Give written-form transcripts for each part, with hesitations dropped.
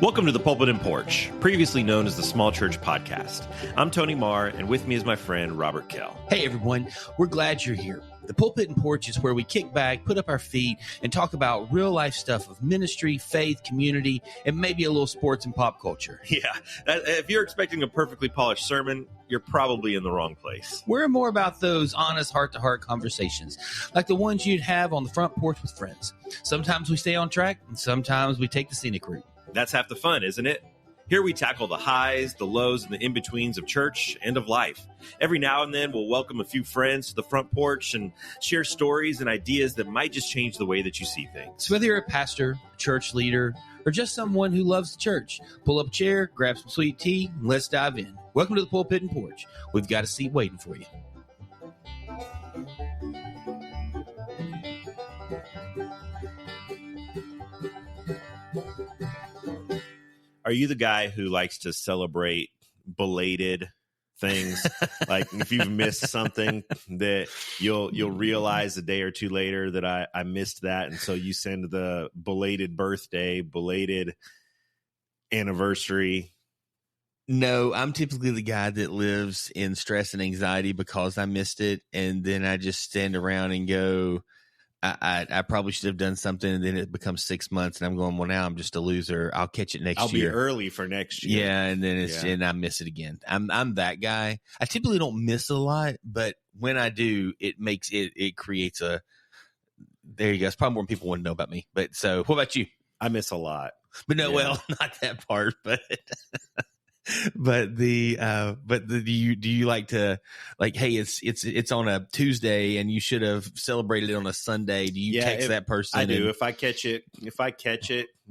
Welcome to the Pulpit Porch, previously known as the Small Church Podcast. I'm Tony Marr, and with me is my friend Robert Kell. Hey everyone, we're glad you're here. The Pulpit Porch is where we kick back, put up our feet, and talk about real life stuff of ministry, faith, community, and maybe a little sports and pop culture. Yeah, if you're expecting a perfectly polished sermon, you're probably in the wrong place. We're more about those honest heart-to-heart conversations, like the ones you'd have on the front porch with friends. Sometimes we stay on track, and sometimes we take the scenic route. That's half the fun, isn't it? Here we tackle the highs, the lows, and the in-betweens of church and of life. Every now and then, we'll welcome a few friends to the front porch and share stories and ideas that might just change the way that you see things. So whether you're a pastor, a church leader, or just someone who loves the church, pull up a chair, grab some sweet tea, and let's dive in. Welcome to the Pulpit and Porch. We've got a seat waiting for you. Are you the guy who likes to celebrate belated things? Like if you've missed something that you'll realize a day or two later that I missed that. And so you send the belated birthday, belated anniversary. No, I'm typically the guy that lives in stress and anxiety because I missed it. And then I just stand around and go, I probably should have done something, and then it becomes 6 months, and I'm going, well, now I'm just a loser. I'll catch it next year. I'll be early for next year. Yeah, and then and I miss it again. I'm that guy. I typically don't miss a lot, but when I do, it creates a. There you go. It's probably more people want to know about me. But so, what about you? I miss a lot, but no, well, not that part, but. Do you like to hey, it's on a Tuesday and you should have celebrated it on a Sunday? Do you text that person? I do. If I catch it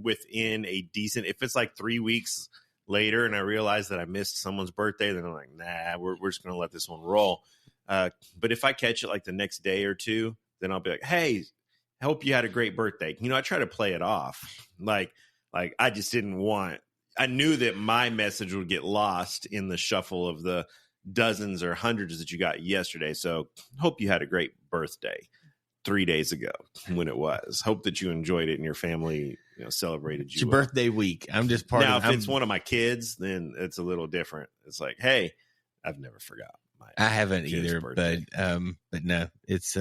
within a decent, if it's like 3 weeks later and I realize that I missed someone's birthday, then I'm like, nah, we're just going to let this one roll. But if I catch it like the next day or two, then I'll be like, hey, I hope you had a great birthday. I try to play it off. Like I just didn't want, I knew that my message would get lost in the shuffle of the dozens or hundreds that you got yesterday. So hope you had a great birthday 3 days ago when it was. Hope that you enjoyed it and your family celebrated you. It's your birthday week. I'm just part now, of it. Now, if it's one of my kids, then it's a little different. It's like, hey, I've never forgot my I haven't either, birthday. But no, it's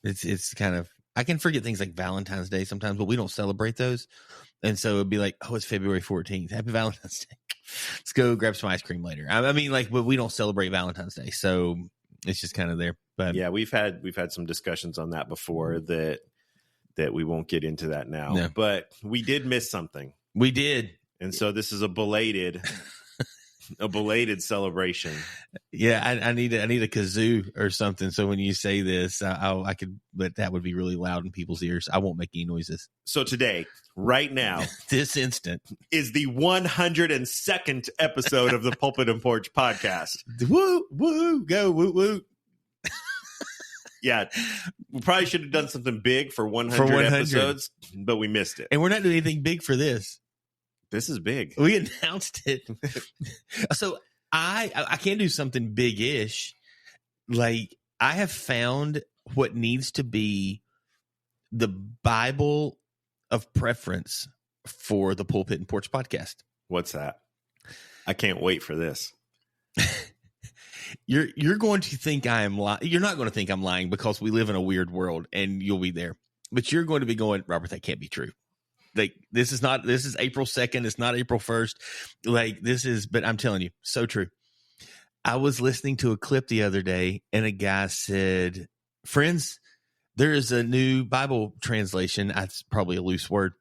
it's kind of, I can forget things like Valentine's Day sometimes, but we don't celebrate those. And so it'd be like, oh, it's February 14th. Happy Valentine's Day. Let's go grab some ice cream later. I mean, but we don't celebrate Valentine's Day. So it's just kind of there. But yeah, we've had some discussions on that before that we won't get into that now. No. But we did miss something. We did. And so this is a belated celebration. Yeah, I need a kazoo or something. So when you say this, I could, but that would be really loud in people's ears. I won't make any noises. So today, right now, this instant, is the 102nd episode of the Pulpit and Porch podcast. Woo, woo, go, woo, woo. Yeah, we probably should have done something big for 100 episodes, but we missed it. And we're not doing anything big for this. This is big. We announced it. So I can do something big-ish. Like, I have found what needs to be the Bible of preference for the Pulpit and Porch podcast. What's that? I can't wait for this. You're going to think I am lying. You're not going to think I'm lying because we live in a weird world and you'll be there. But you're going to be going, Robert, that can't be true. Like, this is April 2nd. It's not April 1st. Like, but I'm telling you, so true. I was listening to a clip the other day and a guy said, friends, there is a new Bible translation. That's probably a loose word.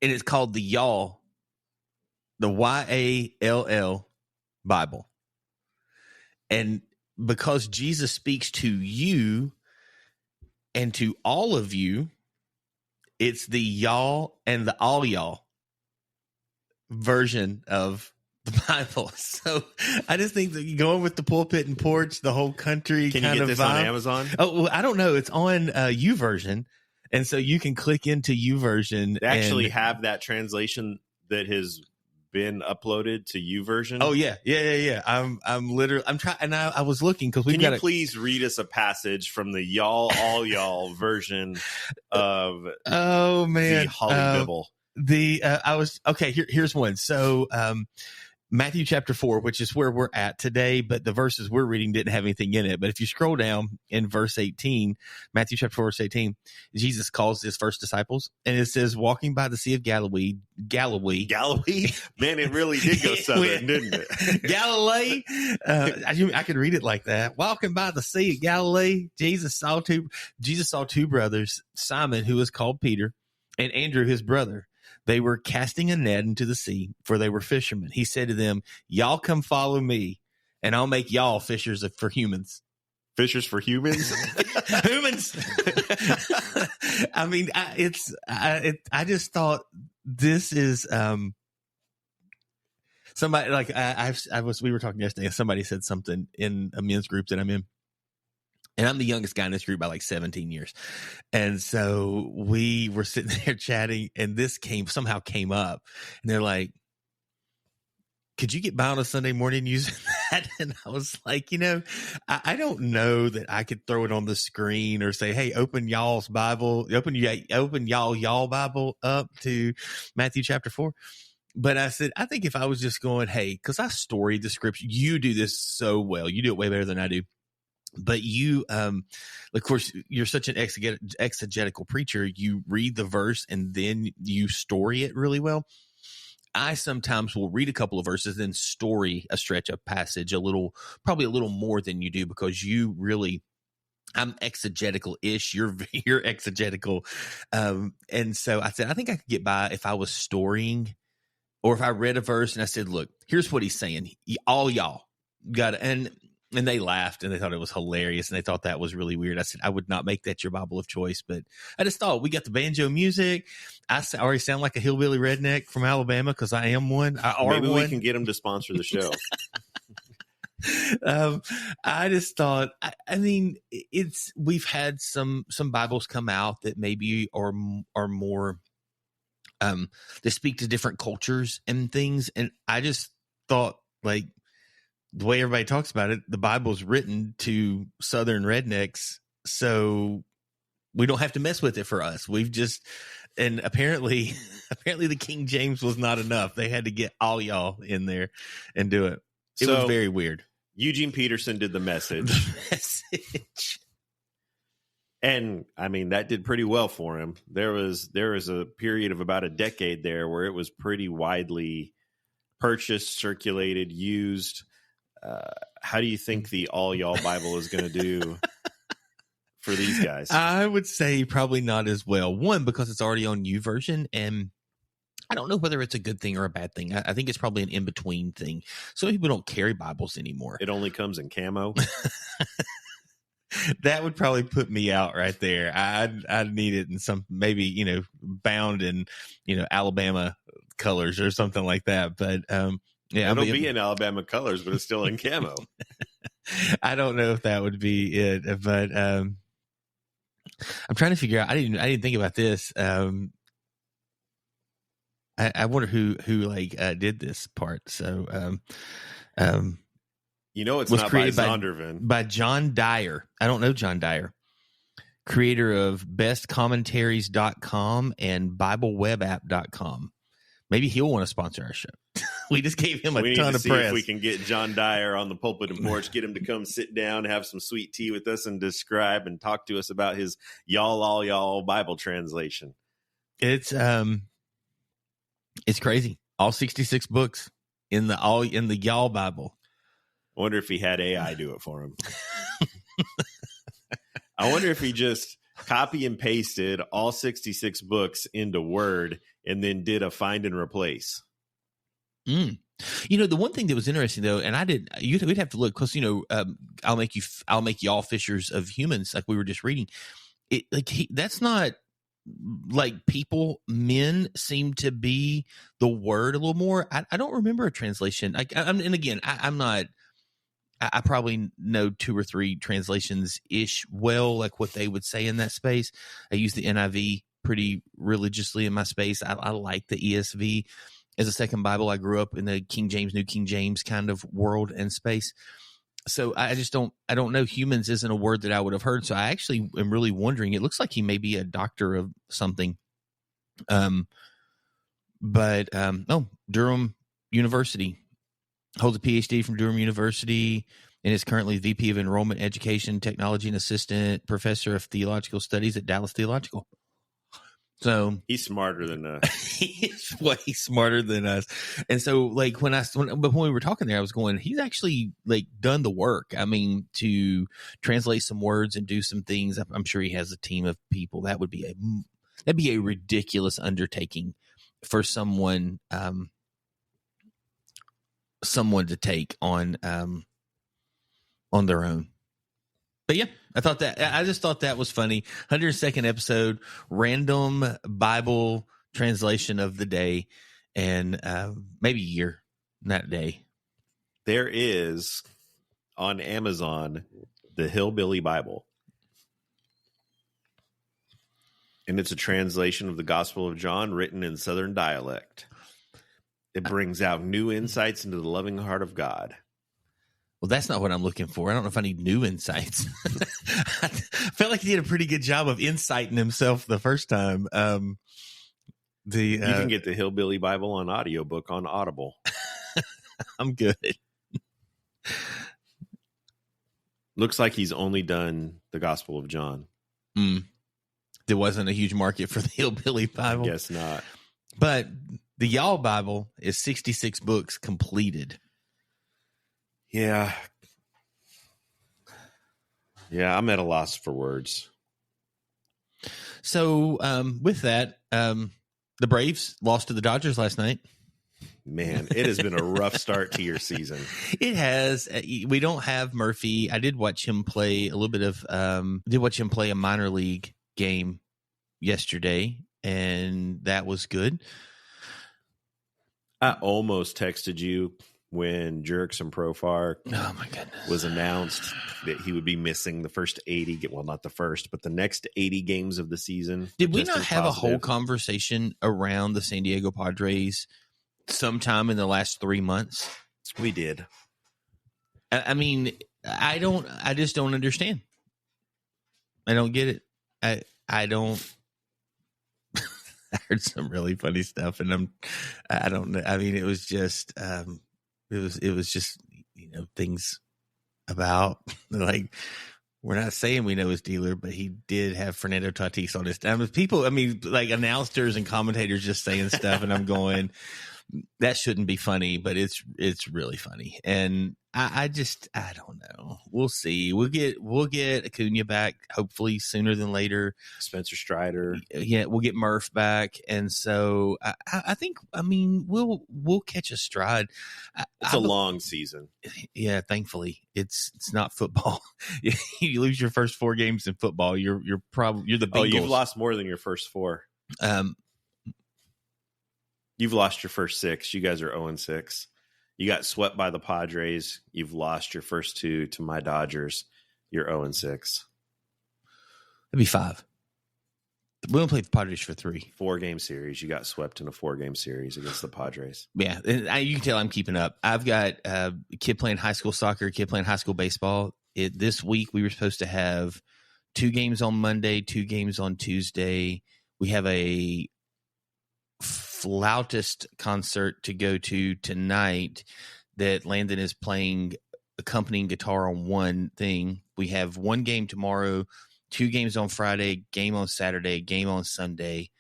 And it's called the YALL, the YALL Bible. And because Jesus speaks to you and to all of you, it's the y'all and the all y'all version of the Bible. So I just think that going with the Pulpit and Porch, the whole country Can kind you get of this vibe. on Amazon? Oh, well, I don't know. It's on YouVersion. And so you can click into YouVersion. They actually have that translation that has been uploaded to YouVersion? Oh yeah. I'm trying, and I was looking because Can you please read us a passage from the y'all all y'all version of the Holly Bible? Here's one. So Matthew chapter 4, which is where we're at today, but the verses we're reading didn't have anything in it. But if you scroll down in verse 18, Matthew chapter 4, verse 18, Jesus calls his first disciples, and it says, walking by the Sea of Galilee. Man, it really did go southern, didn't it? Galilee. I could read it like that. Walking by the Sea of Galilee, Jesus saw two brothers, Simon, who was called Peter, and Andrew, his brother. They were casting a net into the sea, for they were fishermen. He said to them, y'all come follow me, and I'll make y'all fishers for humans. Fishers for humans? Humans. I mean, I just thought this is somebody like we were talking yesterday. Somebody said something in a men's group that I'm in. And I'm the youngest guy in this group by like 17 years. And so we were sitting there chatting, and this somehow came up. And they're like, could you get by on a Sunday morning using that? And I was like, I don't know that I could throw it on the screen or say, hey, open y'all's Bible, open y'all Bible up to Matthew chapter 4. But I said, I think if I was just going, hey, because I storied the scripture, you do this so well. You do it way better than I do. But you, of course, you're such an exegetical preacher. You read the verse and then you story it really well. I sometimes will read a couple of verses, then story a stretch of passage probably a little more than you do, because you really, I'm exegetical-ish. You're exegetical. And so I said, I think I could get by if I was storying, or if I read a verse and I said, look, here's what he's saying. All y'all got it. And they laughed and they thought it was hilarious and they thought that was really weird. I said, I would not make that your Bible of choice, but I just thought we got the banjo music. I already sound like a hillbilly redneck from Alabama because I am one. Maybe we can get them to sponsor the show. I just thought, I mean, we've had some Bibles come out that maybe are more, that speak to different cultures and things. And I just thought, like, the way everybody talks about it, the Bible's written to Southern rednecks, so we don't have to mess with it for us. And apparently the King James was not enough. They had to get all y'all in there and do it. It was very weird. Eugene Peterson did the message. And I mean, that did pretty well for him. There was a period of about a decade there where it was pretty widely purchased, circulated, used. How do you think the All Y'all Bible is going to do for these guys? I would say probably not as well. One, because it's already on YouVersion, and I don't know whether it's a good thing or a bad thing. I think it's probably an in-between thing. Some people don't carry Bibles anymore. It only comes in camo. That would probably put me out right there. I'd need it in some, maybe, bound in, Alabama colors or something like that. But, yeah, it'll be in Alabama colors, but it's still in camo. I don't know if that would be it, but I'm trying to figure out. I didn't think about this. I wonder who did this part. So, it's not by Zondervan. By John Dyer. I don't know John Dyer, creator of bestcommentaries.com and BibleWebApp.com. Maybe he'll want to sponsor our show. We just gave him a ton of press. If we can get John Dyer on the Pulpit and Porch, get him to come sit down, have some sweet tea with us, and describe and talk to us about his y'all all y'all Bible translation. It's crazy. All 66 books in the y'all Bible. I wonder if he had AI do it for him. I wonder if he just copy and pasted all 66 books into Word and then did a find and replace. The one thing that was interesting though, and we'd have to look because I'll make y'all fishers of humans, like we were just reading. That's not like men seem to be the word a little more. I don't remember a translation. I probably know 2 or 3 translations ish well, like what they would say in that space. I use the NIV pretty religiously in my space. I like the ESV. as a second Bible. I grew up in the King James, New King James kind of world and space. So I don't know. Humans isn't a word that I would have heard. So I actually am really wondering. It looks like he may be a doctor of something. Durham University, holds a PhD from Durham University, and is currently VP of Enrollment, Education, Technology, and Assistant Professor of Theological Studies at Dallas Theological. So he's smarter than us. He's way smarter than us. And so, like, when we were talking there, I was going, he's actually like done the work. I mean, to translate some words and do some things. I'm sure he has a team of people. That'd be a ridiculous undertaking for someone to take on their own. But yeah, I just thought that was funny. 102nd episode, random Bible translation of the day, and maybe year, not day. There is on Amazon the Hillbilly Bible, and it's a translation of the Gospel of John written in Southern dialect. It brings out new insights into the loving heart of God. Well, that's not what I'm looking for. I don't know if I need new insights. I felt like he did a pretty good job of inciting himself the first time. You can get the Hillbilly Bible on audiobook on Audible. I'm good. Looks like he's only done the Gospel of John. There wasn't a huge market for the Hillbilly Bible. I guess not. But the Y'all Bible is 66 books completed. Yeah. Yeah, I'm at a loss for words. So with that, the Braves lost to the Dodgers last night. Man, it has been a rough start to your season. It has. We don't have Murphy. I did watch him play a little bit of a minor league game yesterday, and that was good. I almost texted you when Jurickson Profar was announced that he would be missing the first 80, well, not the first, but the next 80 games of the season. Did we not have a whole conversation around the San Diego Padres sometime in the last 3 months? We did. I mean, I just don't understand. I don't get it. I don't. I heard some really funny stuff, and I don't know. I mean, it was just, it was just, things about, like, we're not saying we know his dealer, but he did have Fernando Tatis on his. Like announcers and commentators just saying stuff, and I'm going, that shouldn't be funny, but it's really funny. And I don't know. We'll see. We'll get Acuna back hopefully sooner than later. Spencer Strider. Yeah, we'll get Murph back, and so I think we'll catch a stride. It's a long season. Yeah, thankfully it's not football. You lose your first 4 games in football, you're the Bengals. Oh, you've lost more than your first 4. You've lost your first 6. You guys are 0-6. You got swept by the Padres. You've lost your first 2 to my Dodgers. You're 0-6. That'd be 5. We only played the Padres for 3. 4-game series. You got swept in a 4-game series against the Padres. Yeah, and you can tell I'm keeping up. I've got a kid playing high school soccer, a kid playing high school baseball. This week we were supposed to have 2 games on Monday, 2 games on Tuesday. We have a flautist concert to go to tonight that Landon is playing accompanying guitar on one thing. We have 1 game tomorrow, 2 games on Friday, game on Saturday, game on Sunday.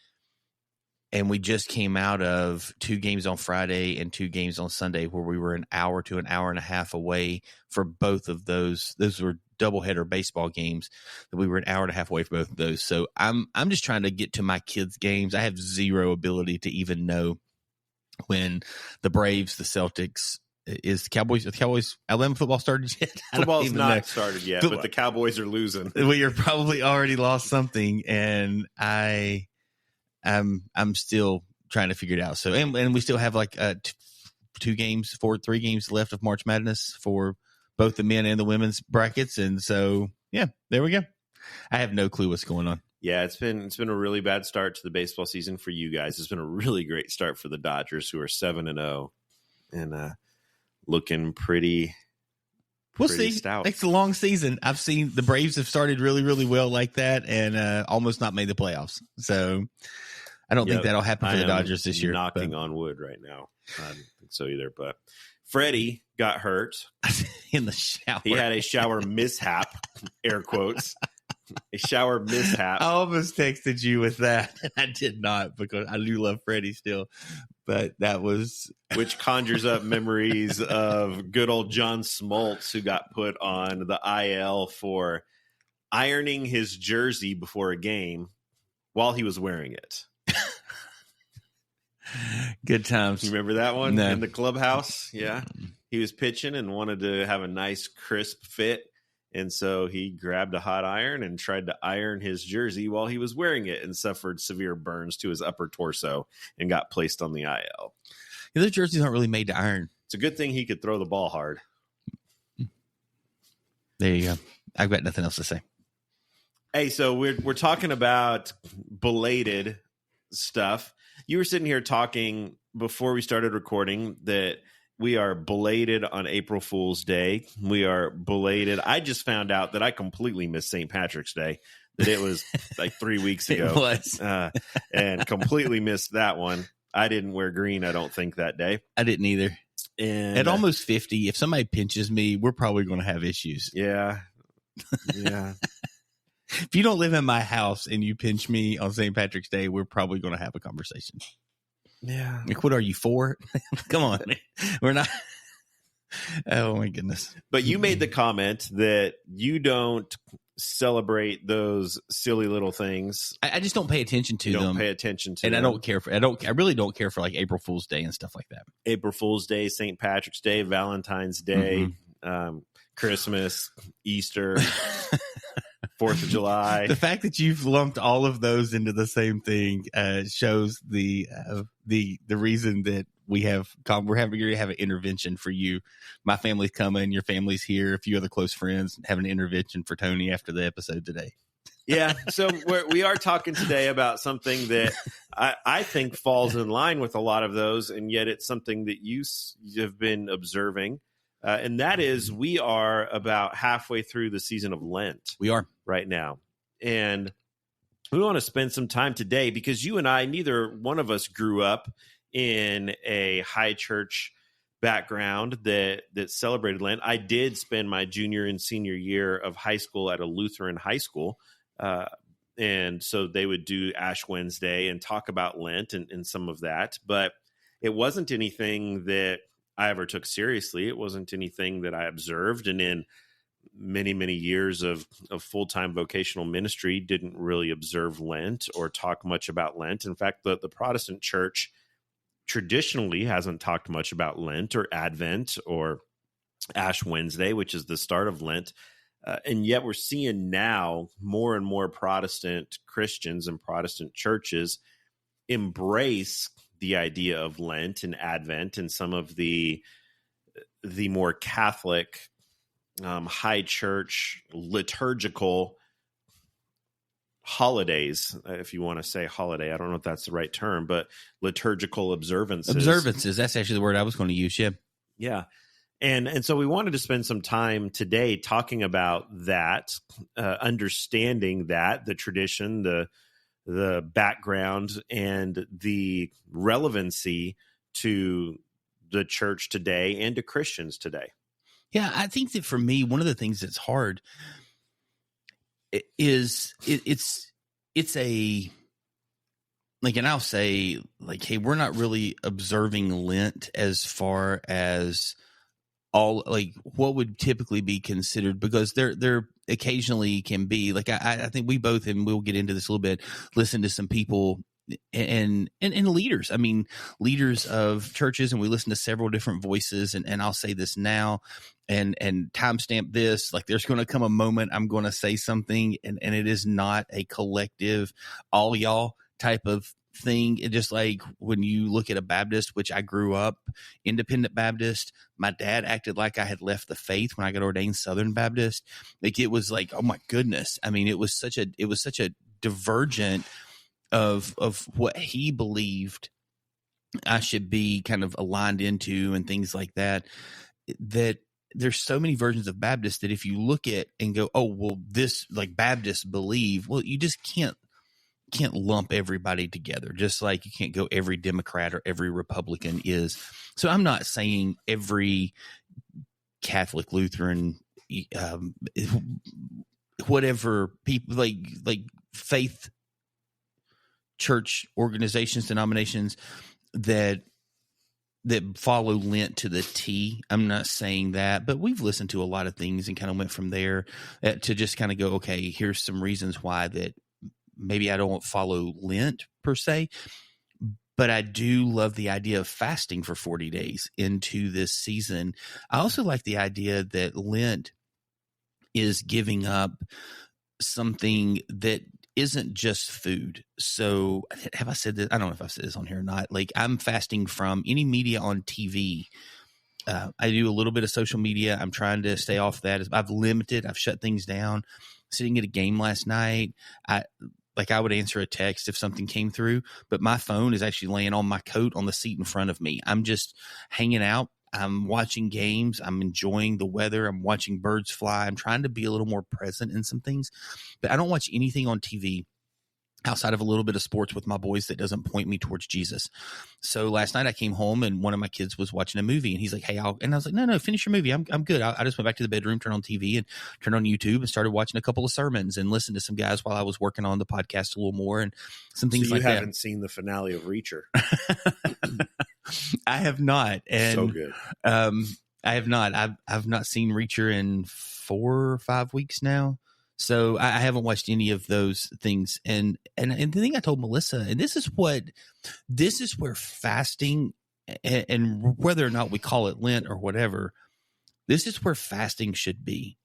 And we just came out of 2 games on Friday and 2 games on Sunday where we were an hour to an hour and a half away for both of those. Those were doubleheader baseball games that we were an hour and a half away from both of those. So I'm just trying to get to my kids' games. I have zero ability to even know when the Braves, the Celtics, is the Cowboys Alabama football started yet? Football's not started yet, but the Cowboys are losing. We are probably already lost something, and I'm still trying to figure it out. So and we still have like 3 games left of March Madness for both the men and the women's brackets. And so, yeah, there we go. I have no clue what's going on. Yeah, it's been a really bad start to the baseball season for you guys. It's been a really great start for the Dodgers, who are 7-0 and looking pretty We'll see. stout. It's a long season. I've seen the Braves have started really, really well like that and almost not made the playoffs. So I don't think that'll happen for the Dodgers this year. Knocking on wood right now. I don't think so either. But Freddie got hurt in the shower. He had a shower mishap, air quotes. A shower mishap. I almost texted you with that. I did not because I do love Freddie still. But that was... Which conjures up memories of good old John Smoltz, who got put on the IL for ironing his jersey before a game while he was wearing it. Good times. You remember that one? No. In the clubhouse? Yeah. He was pitching and wanted to have a nice crisp fit. And so he grabbed a hot iron and tried to iron his jersey while he was wearing it and suffered severe burns to his upper torso and got placed on the IL. Yeah, those jerseys aren't really made to iron. It's a good thing he could throw the ball hard. There you go. I've got nothing else to say. Hey, so we're talking about belated stuff. You were sitting here talking before we started recording that we are belated on April Fool's Day. We are belated. I just found out that I completely missed St. Patrick's Day, that it was like 3 weeks ago. It was. And completely missed that one. I didn't wear green, I don't think, that day. I didn't either. And at almost 50, if somebody pinches me, we're probably going to have issues. Yeah. Yeah. If you don't live in my house and you pinch me on St. Patrick's Day, we're probably going to have a conversation. Yeah. Like, what are you for? Come on. We're not. Oh, my goodness. But you made the comment that you don't celebrate those silly little things. I just don't pay attention to them. Don't pay attention to and them. I really don't care for like April Fool's Day and stuff like that. April Fool's Day, St. Patrick's Day, Valentine's Day, Christmas, Easter, 4th of July. The fact that you've lumped all of those into the same thing shows the reason that we're going to have an intervention for you. My family's coming, your family's here, a few other close friends have an intervention for Tony after the episode today. Yeah, so we are talking today about something that I think falls in line with a lot of those, and yet it's something that you have been observing. And that is, we are about halfway through the season of Lent. We are. Right now. And we want to spend some time today because you and I, neither one of us grew up in a high church background that celebrated Lent. I did spend my junior and senior year of high school at a Lutheran high school. And so they would do Ash Wednesday and talk about Lent and some of that. But it wasn't anything that I ever took seriously. It wasn't anything that I observed. And in many, many years of full-time vocational ministry, didn't really observe Lent or talk much about Lent. In fact, the Protestant church traditionally hasn't talked much about Lent or Advent or Ash Wednesday, which is the start of Lent. And yet we're seeing now more and more Protestant Christians and Protestant churches embrace the idea of Lent and Advent and some of the more Catholic high church liturgical holidays, if you want to say holiday. I don't know if that's the right term, but liturgical observances. Observances. That's actually the word I was going to use. Yeah. Yeah. And so we wanted to spend some time today talking about that, understanding that, the tradition, the background, and the relevancy to the church today and to Christians today. Yeah, I think that for me, one of the things that's hard is it's a, like, and I'll say, like, hey, we're not really observing Lent as far as all, like, what would typically be considered, because there occasionally can be, like, I think we both, and we'll get into this a little bit, listen to some people and leaders. I mean, leaders of churches, and we listen to several different voices. And I'll say this now, and timestamp this. Like, there's going to come a moment I'm going to say something, and it is not a collective, all y'all type of thing. It just, like, when you look at a Baptist, which I grew up independent Baptist, my dad acted like I had left the faith when I got ordained Southern Baptist. Like, it was like, oh my goodness. I mean, it was such a divergent of what he believed I should be kind of aligned into and things like that, that there's so many versions of Baptist that if you look at and go, oh, well, this like Baptists believe, well, you just can't lump everybody together, just like you can't go every Democrat or every Republican is. So I'm not saying every Catholic, Lutheran, whatever people like faith, church organizations, denominations that follow Lent to the T. I'm not saying that, but we've listened to a lot of things and kind of went from there to just kind of go, okay, here's some reasons why that maybe I don't follow Lent per se, but I do love the idea of fasting for 40 days into this season. I also like the idea that Lent is giving up something that isn't just food. So have I said this? I don't know if I've said this on here or not. Like, I'm fasting from any media on TV. I do a little bit of social media. I'm trying to stay off that. I've shut things down. Sitting at a game last night, I would answer a text if something came through, but my phone is actually laying on my coat on the seat in front of me. I'm just hanging out. I'm watching games. I'm enjoying the weather. I'm watching birds fly. I'm trying to be a little more present in some things, but I don't watch anything on TV outside of a little bit of sports with my boys that doesn't point me towards Jesus. So last night I came home and one of my kids was watching a movie and he's like, hey, and I was like, no, finish your movie. I'm good. I just went back to the bedroom, turned on TV and turned on YouTube and started watching a couple of sermons and listened to some guys while I was working on the podcast a little more and some things like that. You haven't seen the finale of Reacher. I have not. And so good. I have not. I've not seen Reacher in 4 or 5 weeks now. So I haven't watched any of those things. And the thing I told Melissa, and this is where fasting and whether or not we call it Lent or whatever, this is where fasting should be.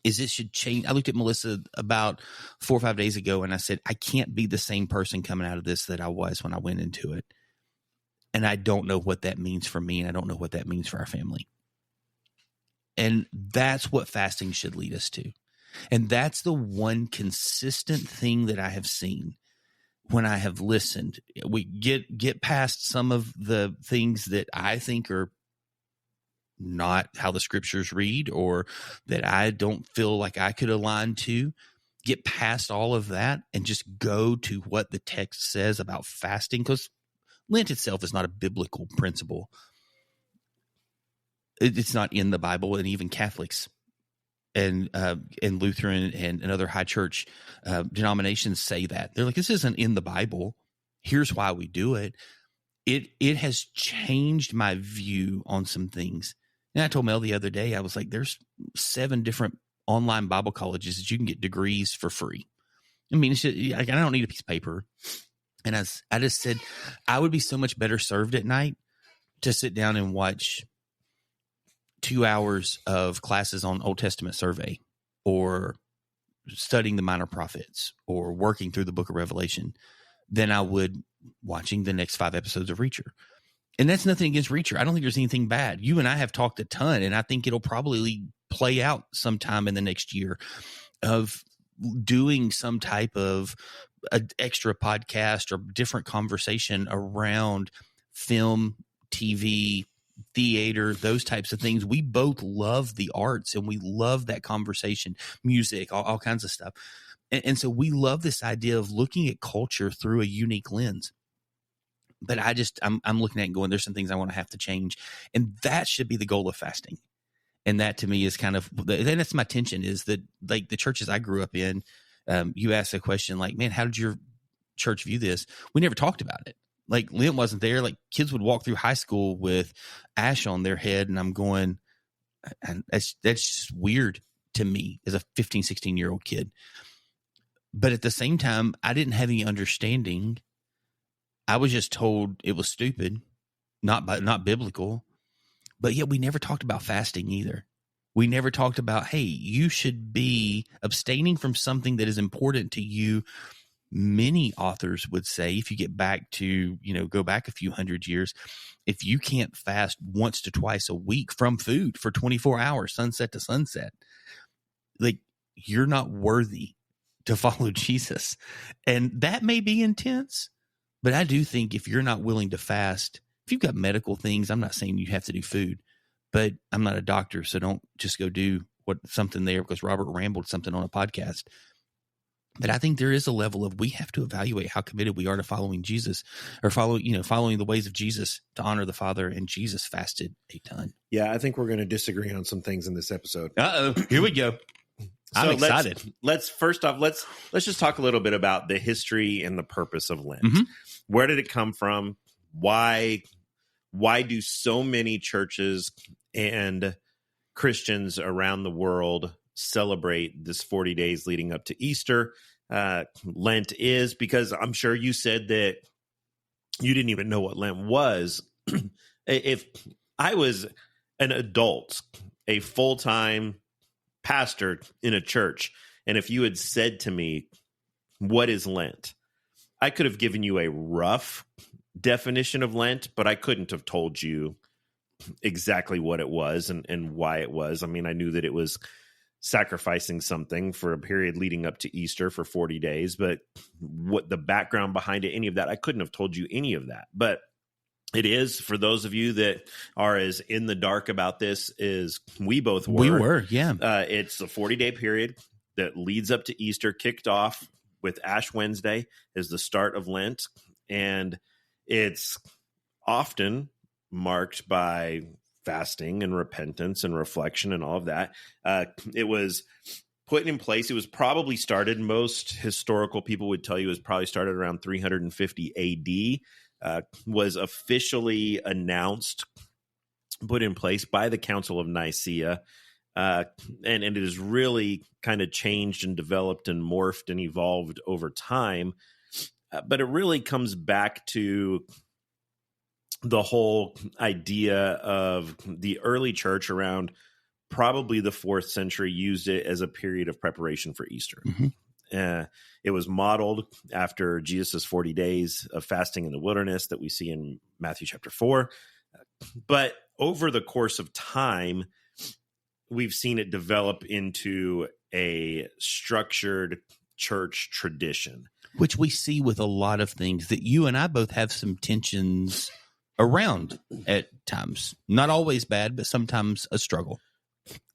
Is it should change. I looked at Melissa about 4 or 5 days ago and I said, I can't be the same person coming out of this that I was when I went into it. And I don't know what that means for me. And I don't know what that means for our family. And that's what fasting should lead us to. And that's the one consistent thing that I have seen when I have listened. We get past some of the things that I think are not how the scriptures read or that I don't feel like I could align to. Get past all of that and just go to what the text says about fasting, because Lent itself is not a biblical principle. It's not in the Bible, and even Catholics and Lutheran and other high church denominations say that. They're like, this isn't in the Bible. Here's why we do it. It has changed my view on some things. And I told Mel the other day, I was like, there's 7 different online Bible colleges that you can get degrees for free. I mean, it's just, I don't need a piece of paper. And I just said, I would be so much better served at night to sit down and watch 2 hours of classes on Old Testament survey or studying the minor prophets or working through the book of Revelation than I would watching the next 5 episodes of Reacher. And that's nothing against Reacher. I don't think there's anything bad. You and I have talked a ton, and I think it'll probably play out sometime in the next year of doing some type of an extra podcast or different conversation around film, TV, theater, those types of things. We both love the arts and we love that conversation, music, all kinds of stuff. And so we love this idea of looking at culture through a unique lens. But I'm looking at it and going, there's some things I want to have to change. And that should be the goal of fasting. And that to me is kind of, then that's my tension, is that like the churches I grew up in, you asked a question like, man, how did your church view this? We never talked about it. Like Lent wasn't there. Like kids would walk through high school with ash on their head. And I'm going, and that's just weird to me as a 15, 16-year-old kid. But at the same time, I didn't have any understanding. I was just told it was stupid, not biblical. But yet we never talked about fasting either. We never talked about, hey, you should be abstaining from something that is important to you. Many authors would say, if you get back to, go back a few hundred years, if you can't fast once to twice a week from food for 24 hours, sunset to sunset, like you're not worthy to follow Jesus. And that may be intense, but I do think if you're not willing to fast, if you've got medical things, I'm not saying you have to do food, but I'm not a doctor, so don't just go do something there because Robert rambled something on a podcast. But I think there is a level of we have to evaluate how committed we are to following Jesus, or following the ways of Jesus to honor the Father. And Jesus fasted a ton. Yeah, I think we're going to disagree on some things in this episode. Here we go. I'm excited. Let's first off, let's just talk a little bit about the history and the purpose of Lent. Mm-hmm. Where did it come from? Why do so many churches and Christians around the world celebrate this 40 days leading up to Easter? Lent is, because I'm sure you said that you didn't even know what Lent was. If I was an adult, a full-time pastor in a church, and if you had said to me, what is Lent? I could have given you a rough definition of Lent, but I couldn't have told you exactly what it was and why it was. I mean, I knew that it was sacrificing something for a period leading up to Easter for 40 days, but what the background behind it, any of that, I couldn't have told you any of that. But it is, for those of you that are as in the dark about this as we both were. We were, yeah. It's a 40-day period that leads up to Easter, kicked off with Ash Wednesday as the start of Lent. And it's often marked by fasting and repentance and reflection and all of that. It was put in place. It was probably started, most historical people would tell you, it was probably started around 350 AD, was officially announced, put in place by the Council of Nicaea. And it has really kind of changed and developed and morphed and evolved over time. But it really comes back to the whole idea of the early church around probably the 4th century used it as a period of preparation for Easter. Mm-hmm. It was modeled after Jesus' 40 days of fasting in the wilderness that we see in Matthew chapter 4. But over the course of time, we've seen it develop into a structured church tradition, which we see with a lot of things that you and I both have some tensions around at times. Not always bad, but sometimes a struggle.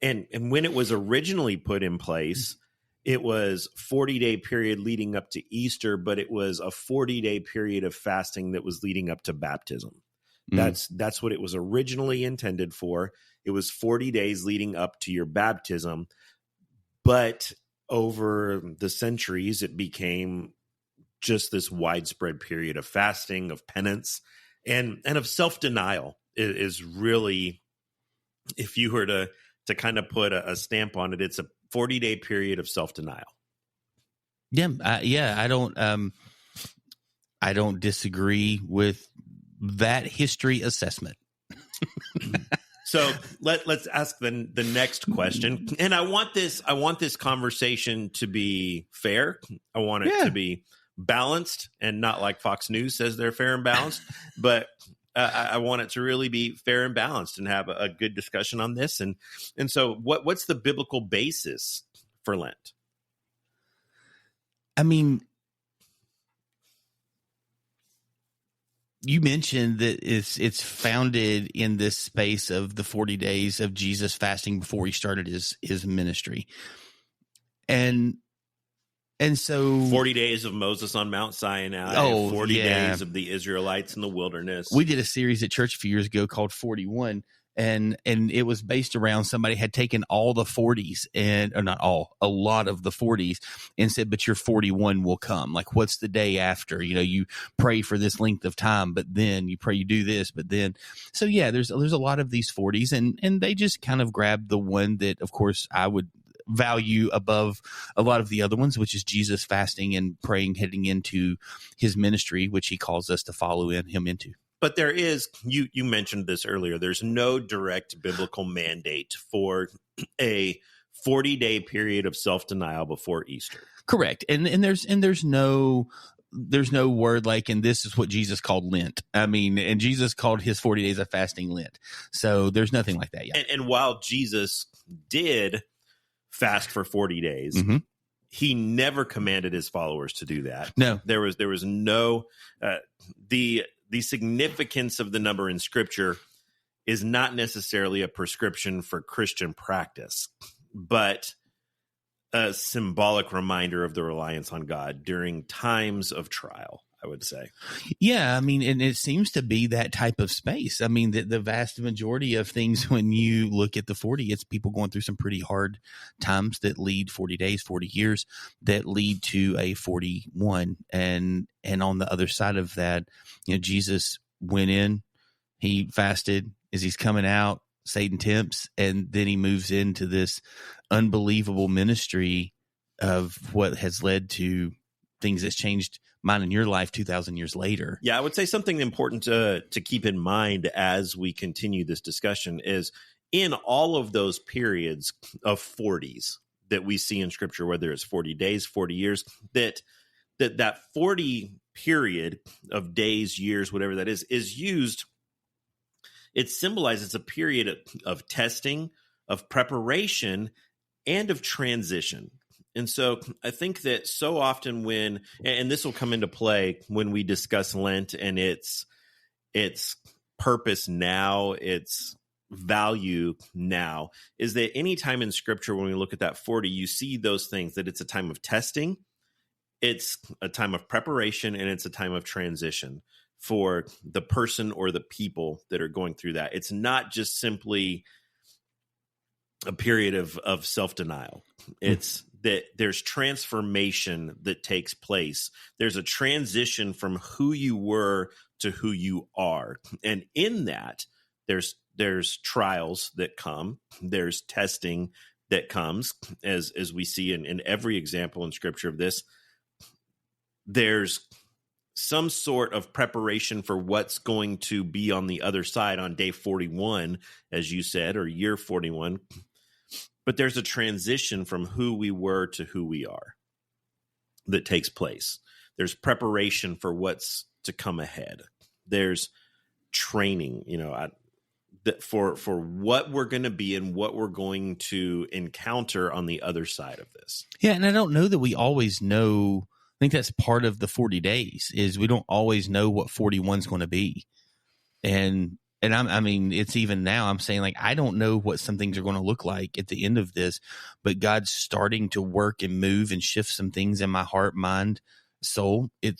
And when it was originally put in place, it was 40-day period leading up to Easter, but it was a 40-day period of fasting that was leading up to baptism. That's what it was originally intended for. It was 40 days leading up to your baptism, but over the centuries, it became just this widespread period of fasting, of penance, and of self-denial is really, if you were to kind of put a stamp on it, it's a 40-day period of self-denial. I don't disagree with that history assessment. So let's ask the next question. And I want this conversation to be fair. I want it to be balanced and not like Fox News says they're fair and balanced, but I want it to really be fair and balanced and have a good discussion on this. And so what's the biblical basis for Lent? I mean, you mentioned that it's founded in this space of the 40 days of Jesus fasting before he started his ministry. And so 40 days of Moses on Mount Sinai, 40 days of the Israelites in the wilderness. We did a series at church a few years ago called 41, and it was based around somebody had taken all the 40s or not all, a lot of the 40s and said, but your 41 will come. Like, what's the day after? You pray for this length of time, but then you pray, you do this, but then. So yeah, there's a lot of these 40s, and they just kind of grabbed the one that, of course, I would value above a lot of the other ones, which is Jesus fasting and praying heading into his ministry, which he calls us to follow him into. But there is, you mentioned this earlier, there's no direct biblical mandate for a 40-day period of self-denial before Easter. Correct. And there's no word like, and this is what Jesus called Lent. I mean, and Jesus called his 40 days of fasting Lent. So there's nothing like that yet. And while Jesus did fast for 40 days, mm-hmm. he never commanded his followers to do that. No, there was no the significance of the number in Scripture is not necessarily a prescription for Christian practice, but a symbolic reminder of the reliance on God during times of trial, I would say. Yeah, I mean, and it seems to be that type of space. I mean, the vast majority of things, when you look at the 40, it's people going through some pretty hard times that lead 40 days, 40 years, that lead to a 41. And on the other side of that, Jesus went in, he fasted. As he's coming out, Satan tempts, and then he moves into this unbelievable ministry of what has led to things that's changed mine and your life 2,000 years later. Yeah, I would say something important to keep in mind as we continue this discussion is in all of those periods of 40s that we see in Scripture, whether it's 40 days, 40 years, that 40 period of days, years, whatever that is used. It symbolizes a period of testing, of preparation, and of transition. And so I think that so often and this will come into play when we discuss Lent and its purpose now, its value now, is that any time in Scripture when we look at that 40, you see those things, that it's a time of testing, it's a time of preparation, and it's a time of transition for the person or the people that are going through that. It's not just simply a period of self-denial. It's that there's transformation that takes place. There's a transition from who you were to who you are. And in that, there's trials that come. There's testing that comes, as we see in every example in Scripture of this. There's some sort of preparation for what's going to be on the other side on day 41, as you said, or year 41. But there's a transition from who we were to who we are that takes place. There's preparation for what's to come ahead. There's training, for what we're going to be and what we're going to encounter on the other side of this. Yeah, and I don't know that we always know. I think that's part of the 40 days is we don't always know what 41 is going to be. And I mean, it's even now I'm saying, like, I don't know what some things are going to look like at the end of this, but God's starting to work and move and shift some things in my heart, mind, soul. It,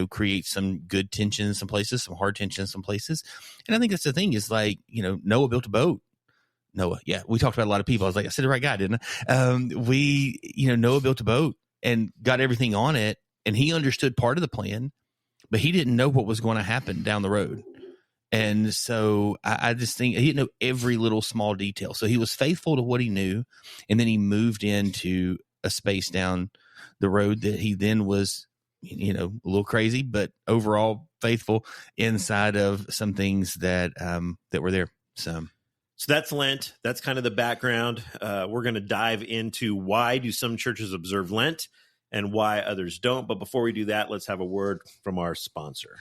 creates some good tension in some places, some hard tension in some places. And I think that's the thing is, like, Noah built a boat. Noah. Yeah. We talked about a lot of people. I was like, I said the right guy, didn't I? Noah built a boat and got everything on it. And he understood part of the plan, but he didn't know what was going to happen down the road. And so I just think he didn't know every little small detail. So he was faithful to what he knew. And then he moved into a space down the road that he then was, a little crazy, but overall faithful inside of some things that were there. So that's Lent. That's kind of the background. We're going to dive into why do some churches observe Lent and why others don't. But before we do that, let's have a word from our sponsor.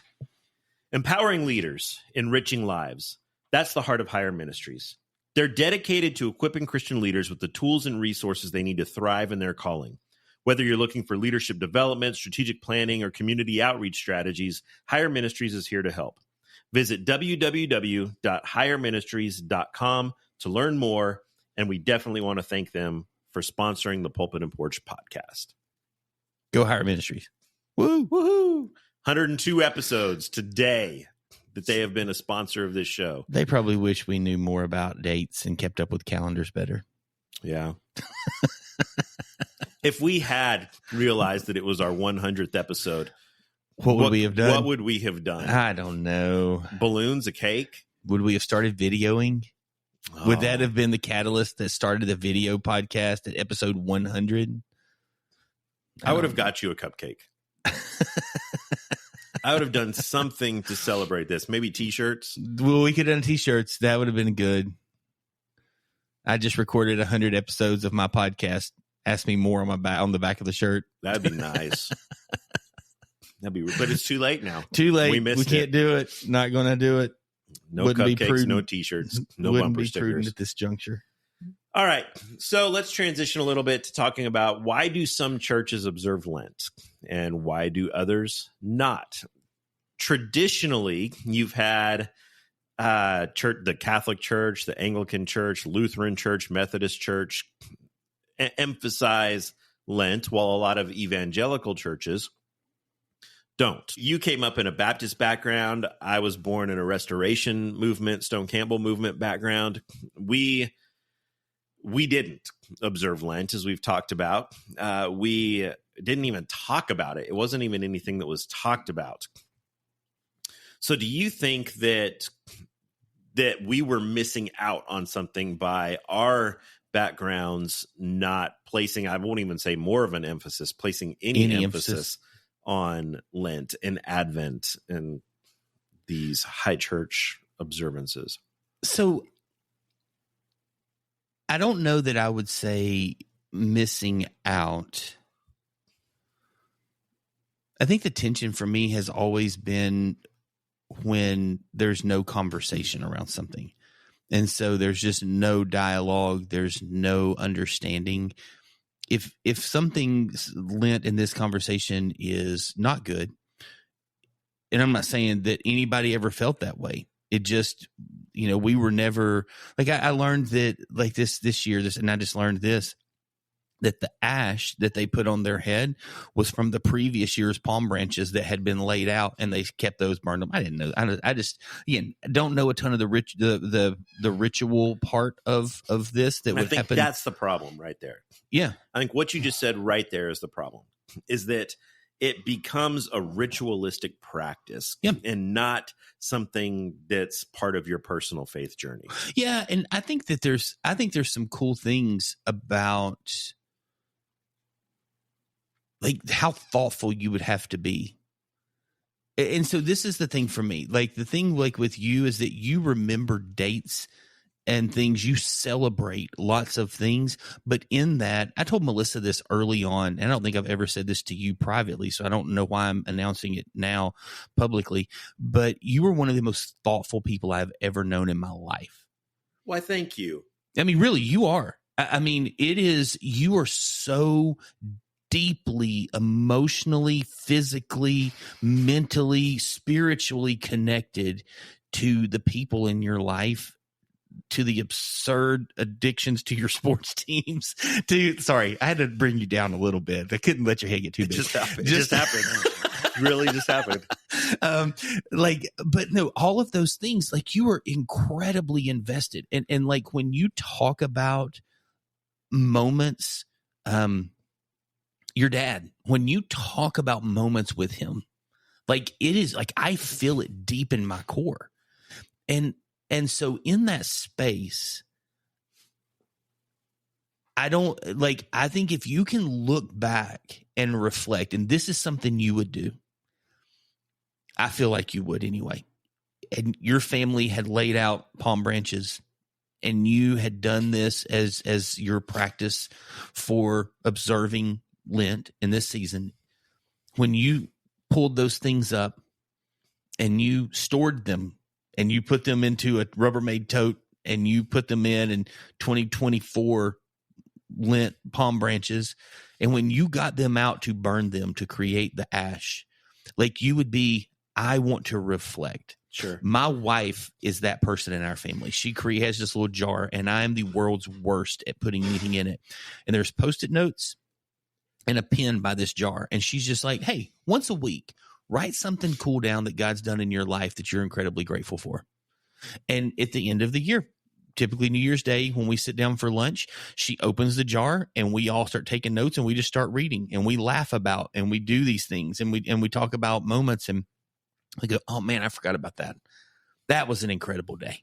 Empowering leaders, enriching lives. That's the heart of Higher Ministries. They're dedicated to equipping Christian leaders with the tools and resources they need to thrive in their calling. Whether you're looking for leadership development, strategic planning, or community outreach strategies, Higher Ministries is here to help. Visit www.higherministries.com to learn more, and we definitely want to thank them for sponsoring the Pulpit and Porch podcast. Go Higher Ministries. Woo! Woohoo! 102 episodes today that they have been a sponsor of this show. They probably wish we knew more about dates and kept up with calendars better. Yeah. If we had realized that it was our 100th episode, what would we have done? What would we have done? I don't know. Balloons, a cake? Would we have started videoing? Oh. Would that have been the catalyst that started the video podcast at episode 100? I would have got you a cupcake. I would have done something to celebrate this. Maybe T-shirts. Well, we could have done T-shirts. That would have been good. I just recorded 100 episodes of my podcast. Ask me more on the back of the shirt. That'd be nice. But it's too late now. Too late. We can't do it. Not going to do it. No wouldn't cupcakes, no T-shirts, no wouldn't bumper be stickers prudent at this juncture. All right. So let's transition a little bit to talking about why do some churches observe Lent and why do others not? Traditionally, you've had church, the Catholic Church, the Anglican Church, Lutheran Church, Methodist Church emphasize Lent, while a lot of evangelical churches don't. You came up in a Baptist background. I was born in a Restoration movement, Stone Campbell movement background. We didn't observe Lent, as we've talked about. We didn't even talk about it. It wasn't even anything that was talked about. So do you think that we were missing out on something by our backgrounds not placing, I won't even say more of an emphasis, placing any emphasis on Lent and Advent and these high church observances? So I don't know that I would say missing out. I think the tension for me has always been when there's no conversation around something. And so there's just no dialogue. There's no understanding. If something's Lent in this conversation is not good, and I'm not saying that anybody ever felt that way. It just, we were never like, I learned that like this year, and I just learned this, that the ash that they put on their head was from the previous year's palm branches that had been laid out, and they kept those burned them. I didn't know. I just, again, don't know a ton of the ritual part of this that would happen. That's the problem right there. Yeah. I think what you just said right there is the problem, is that it becomes a ritualistic practice and not something that's part of your personal faith journey. Yeah. And I think there's some cool things about like how thoughtful you would have to be. And so this is the thing for me. Like the thing like with you is that you remember dates and things, you celebrate lots of things. But in that, I told Melissa this early on, and I don't think I've ever said this to you privately, so I don't know why I'm announcing it now publicly, but you were one of the most thoughtful people I've ever known in my life. Why, thank you. I mean, really, you are. I mean, you are so deeply emotionally, physically, mentally, spiritually connected to the people in your life, to the absurd addictions to your sports teams. Sorry, I had to bring you down a little bit. I couldn't let your head get too big. It just happened. Really just happened. But no, all of those things, like you were incredibly invested. And like when you talk about moments, your dad, when you talk about moments with him, like it is like, I feel it deep in my core. And so in that space, I think if you can look back and reflect, and this is something you would do, I feel like you would anyway. And your family had laid out palm branches and you had done this as your practice for observing Lent in this season. When you pulled those things up and you stored them, and you put them into a Rubbermaid tote and you put them in 2024 Lent palm branches. And when you got them out to burn them, to create the ash, like you would be, I want to reflect. Sure. My wife is that person in our family. She has this little jar, and I am the world's worst at putting anything in it. And there's Post-it notes and a pen by this jar. And she's just like, hey, once a week, write something cool down that God's done in your life that you're incredibly grateful for. And at the end of the year, typically New Year's Day, when we sit down for lunch, she opens the jar and we all start taking notes and we just start reading and we laugh about and we do these things and we talk about moments and we go, oh man, I forgot about that. That was an incredible day.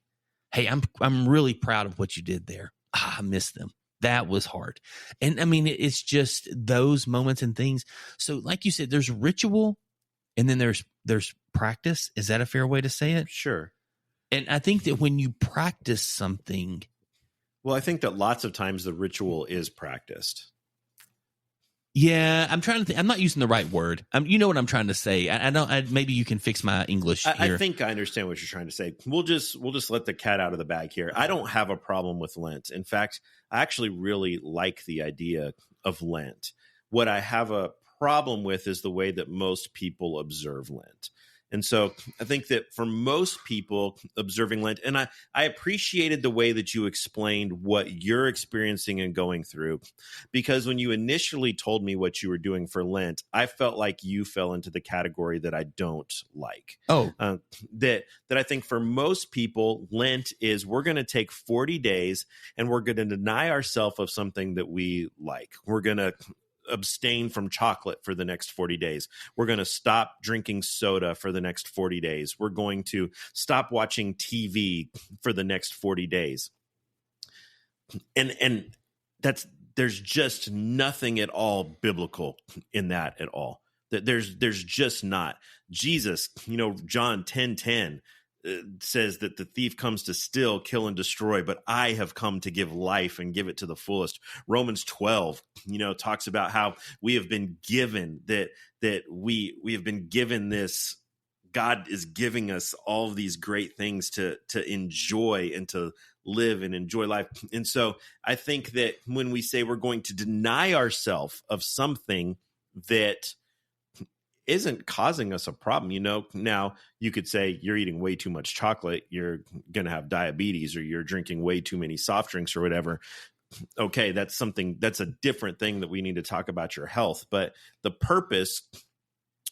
Hey, I'm really proud of what you did there. I miss them. That was hard. And I mean, it's just those moments and things. So like you said, there's ritual. And then there's practice. Is that a fair way to say it? Sure. And I think that when you practice something. Well, I think that lots of times the ritual is practiced. Yeah, I'm trying to think. I'm not using the right word. You know what I'm trying to say. I don't. Maybe you can fix my English here. I think I understand what you're trying to say. We'll just let the cat out of the bag here. I don't have a problem with Lent. In fact, I actually really like the idea of Lent. What I have a problem with is the way that most people observe Lent. And so I think that for most people observing Lent, and I appreciated the way that you explained what you're experiencing and going through, because when you initially told me what you were doing for Lent, I felt like you fell into the category that I don't like. That I think for most people, Lent is we're going to take 40 days and we're going to deny ourselves of something that we like. We're going to abstain from chocolate for the next 40 days. We're going to stop drinking soda for the next 40 days. We're going to stop watching TV for the next 40 days. And there's just nothing at all biblical in that at all. That there's just not. Jesus, John 10:10 says that the thief comes to steal, kill, and destroy, but I have come to give life and give it to the fullest. Romans 12, talks about how we have been given that we have been given this. God is giving us all of these great things to enjoy and to live and enjoy life. And so I think that when we say we're going to deny ourselves of something that isn't causing us a problem, now you could say you're eating way too much chocolate, you're going to have diabetes, or you're drinking way too many soft drinks or whatever. Okay, that's a different thing that we need to talk about your health. But the purpose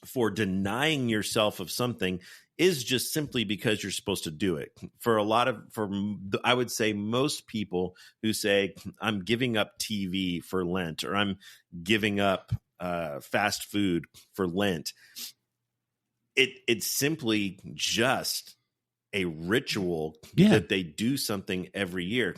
for denying yourself of something is just simply because you're supposed to do it. I would say most people who say, I'm giving up TV for Lent, or I'm giving up fast food for Lent, it's simply just a ritual that they do something every year.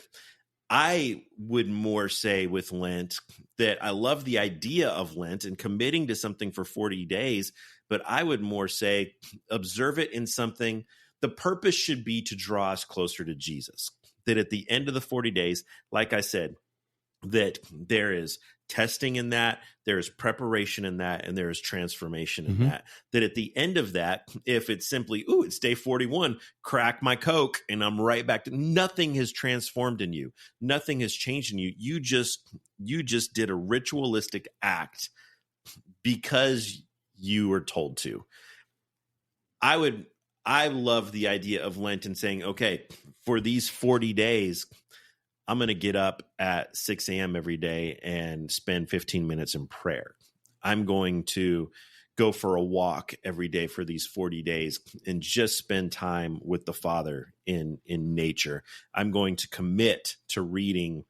I would more say with Lent that I love the idea of Lent and committing to something for 40 days, but I would more say observe it in something. The purpose should be to draw us closer to Jesus. That at the end of the 40 days, like I said, that there is testing in that, there is preparation in that, and there is transformation in that. That at the end of that, if it's simply, it's day 41, crack my Coke, and I'm right back to nothing has transformed in you. Nothing has changed in you. You just did a ritualistic act because you were told to. I love the idea of Lent and saying, okay, for these 40 days, I'm going to get up at 6 a.m. every day and spend 15 minutes in prayer. I'm going to go for a walk every day for these 40 days and just spend time with the Father in nature. I'm going to commit to reading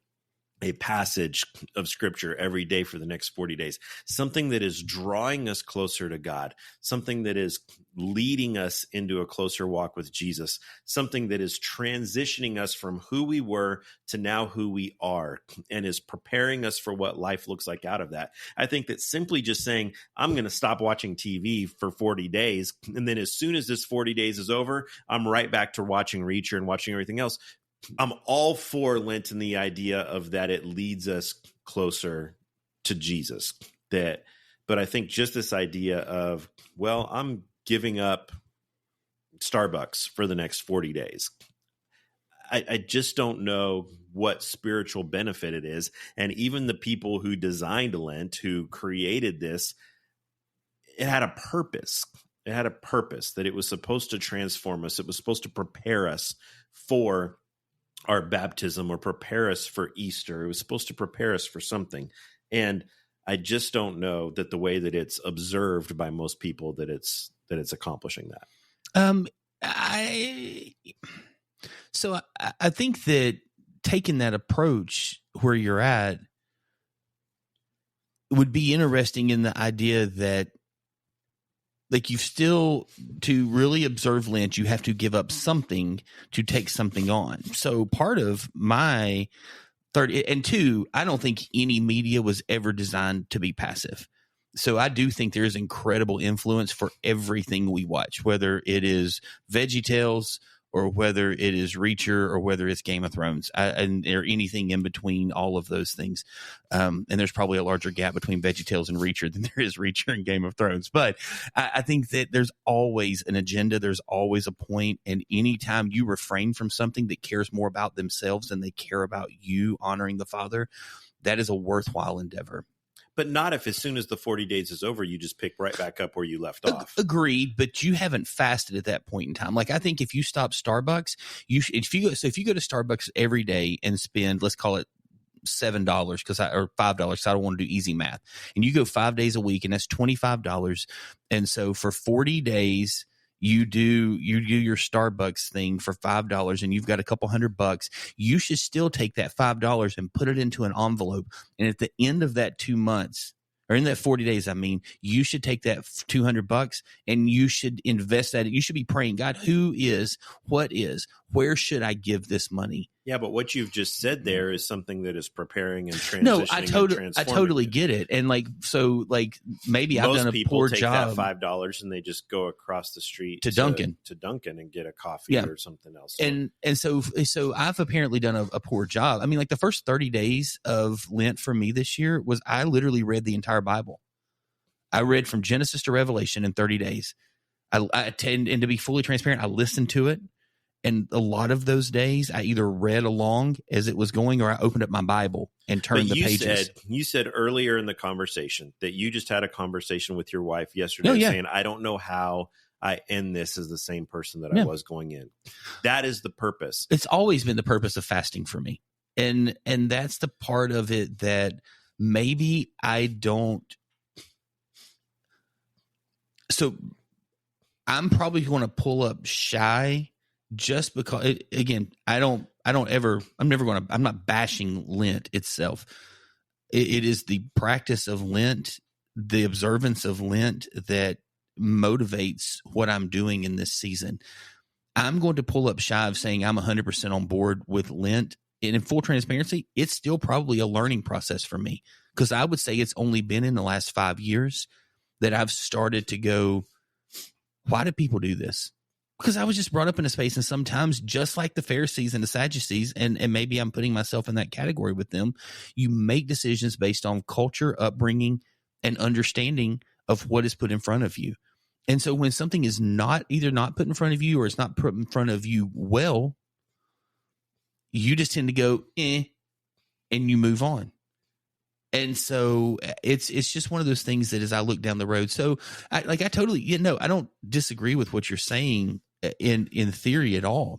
a passage of scripture every day for the next 40 days, something that is drawing us closer to God, something that is leading us into a closer walk with Jesus, something that is transitioning us from who we were to now who we are, and is preparing us for what life looks like out of that. I think that simply just saying, I'm going to stop watching TV for 40 days, and then as soon as this 40 days is over, I'm right back to watching Reacher and watching everything else. I'm all for Lent and the idea of that it leads us closer to Jesus. But I think just this idea of, well, I'm giving up Starbucks for the next 40 days. I just don't know what spiritual benefit it is. And even the people who designed Lent, who created this, it had a purpose. It had a purpose that it was supposed to transform us. It was supposed to prepare us for our baptism or prepare us for Easter. It was supposed to prepare us for something. And I just don't know that the way that it's observed by most people that it's accomplishing that. I think that taking that approach where you're at would be interesting in the idea that, like, you've still, to really observe Lent, you have to give up something to take something on. So part of my and two, I don't think any media was ever designed to be passive. So I do think there is incredible influence for everything we watch, whether it is VeggieTales or whether it is Reacher, or whether it's Game of Thrones, or anything in between all of those things. And there's probably a larger gap between VeggieTales and Reacher than there is Reacher and Game of Thrones. But I think that there's always an agenda. There's always a point. And anytime you refrain from something that cares more about themselves than they care about you honoring the Father, that is a worthwhile endeavor. But not if as soon as the 40 days is over, you just pick right back up where you left off. Agreed, but you haven't fasted at that point in time. Like, I think if you stop Starbucks, if you go to Starbucks every day and spend, let's call it $7 or $5, because I don't want to do easy math, and you go 5 days a week, and that's $25. And so for 40 days, you do your Starbucks thing for $5, and you've got a couple $100. You should still take that $5 and put it into an envelope. And at the end of that 2 months, or in that 40 days, I mean, you should take that $200 and you should invest that. You should be praying, God, where should I give this money? Yeah, but what you've just said there is something that is preparing and transitioning. No, I totally get it. And maybe I've done a poor job. That $5 and they just go across the street to Dunkin' and get a coffee or something else. And so I've apparently done a poor job. I mean, like the first 30 days of Lent for me this year was I literally read the entire Bible. I read from Genesis to Revelation in 30 days. I tend, and to be fully transparent, I listened to it. And a lot of those days, I either read along as it was going, or I opened up my Bible and turned the pages. You said earlier in the conversation that you just had a conversation with your wife yesterday saying, I don't know how I end this as the same person that I was going in. That is the purpose. It's always been the purpose of fasting for me. And that's the part of it that maybe I don't. So I'm probably going to pull up shy. Just because, again, I'm not bashing Lent itself. It is the practice of Lent, the observance of Lent that motivates what I'm doing in this season. I'm going to pull up shy of saying I'm 100% on board with Lent. And in full transparency, it's still probably a learning process for me, because I would say it's only been in the last 5 years that I've started to go, why do people do this? Because I was just brought up in a space, and sometimes, just like the Pharisees and the Sadducees, and maybe I'm putting myself in that category with them, you make decisions based on culture, upbringing, and understanding of what is put in front of you. And so when something is either not put in front of you, or it's not put in front of you well, you just tend to go, and you move on. And so it's just one of those things that as I look down the road, so I don't disagree with what you're saying in theory at all,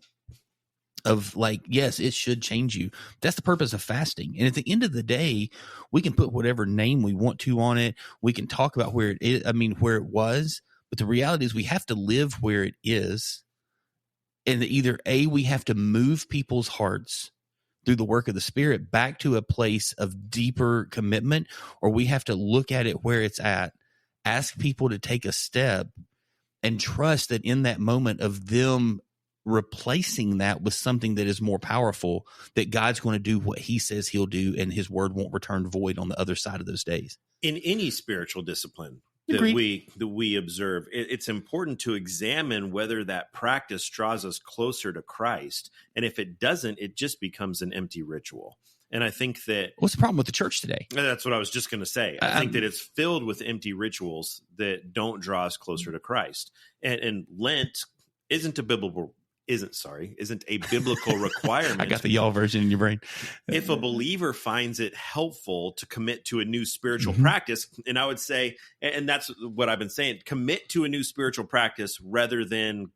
of like, yes, it should change you. That's the purpose of fasting. And at the end of the day, we can put whatever name we want to on it. We can talk about where it is, where it was, but the reality is we have to live where it is. And either we have to move people's hearts through the work of the Spirit back to a place of deeper commitment, or we have to look at it where it's at, ask people to take a step, and trust that in that moment of them replacing that with something that is more powerful, that God's going to do what he says he'll do, and his word won't return void on the other side of those days. In any spiritual discipline that we observe, it's important to examine whether that practice draws us closer to Christ. And if it doesn't, it just becomes an empty ritual. And I think that... What's the problem with the church today? That's what I was just going to say. I think that it's filled with empty rituals that don't draw us closer to Christ. And Lent isn't a biblical requirement. I got the y'all version in your brain. If a believer finds it helpful to commit to a new spiritual practice, and I would say, and that's what I've been saying, commit to a new spiritual practice rather than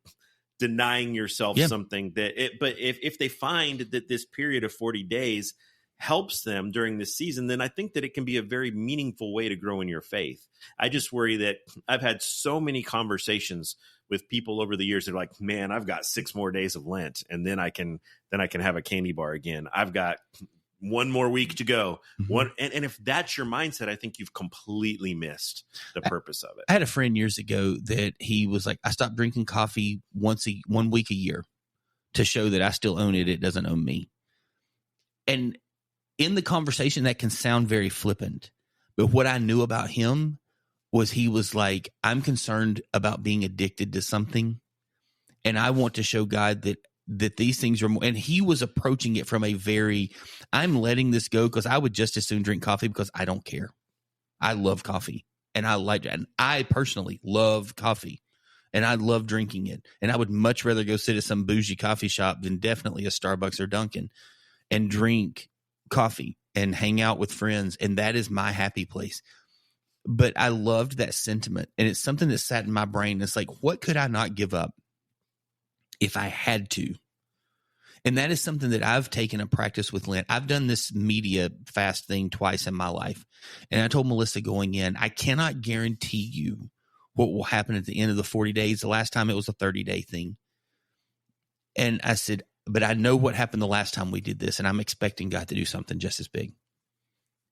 denying yourself something but if they find that this period of 40 days helps them during this season, then I think that it can be a very meaningful way to grow in your faith. I just worry that I've had so many conversations with people over the years that are like, man, I've got 6 more days of Lent, and then I can have a candy bar again. I've got 1 more week to go. And if that's your mindset, I think you've completely missed the purpose of it. I had a friend years ago that he was like, I stopped drinking coffee 1 week a year to show that I still own it. It doesn't own me. And in the conversation, that can sound very flippant, but what I knew about him was he was like, I'm concerned about being addicted to something, and I want to show God that that these things are more, and he was approaching it from a very, I'm letting this go because I would just as soon drink coffee because I don't care. I love coffee, and I personally love coffee, and I love drinking it. And I would much rather go sit at some bougie coffee shop than definitely a Starbucks or Dunkin' and drink coffee and hang out with friends. And that is my happy place. But I loved that sentiment, and it's something that sat in my brain. It's like, what could I not give up if I had to? And that is something that I've taken a practice with Lent. I've done this media fast thing twice in my life. And I told Melissa going in, I cannot guarantee you what will happen at the end of the 40 days. The last time it was a 30-day thing. And I said, but I know what happened the last time we did this, and I'm expecting God to do something just as big.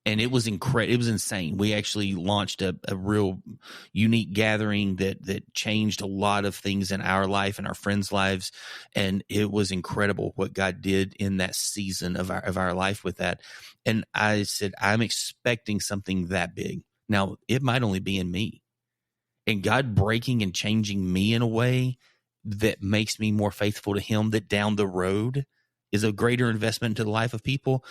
And it was incredible. It was insane. We actually launched a real unique gathering that changed a lot of things in our life and our friends' lives. And it was incredible what God did in that season of our life with that. And I said, I'm expecting something that big. Now, it might only be in me. And God breaking and changing me in a way that makes me more faithful to him, that down the road is a greater investment into the life of people,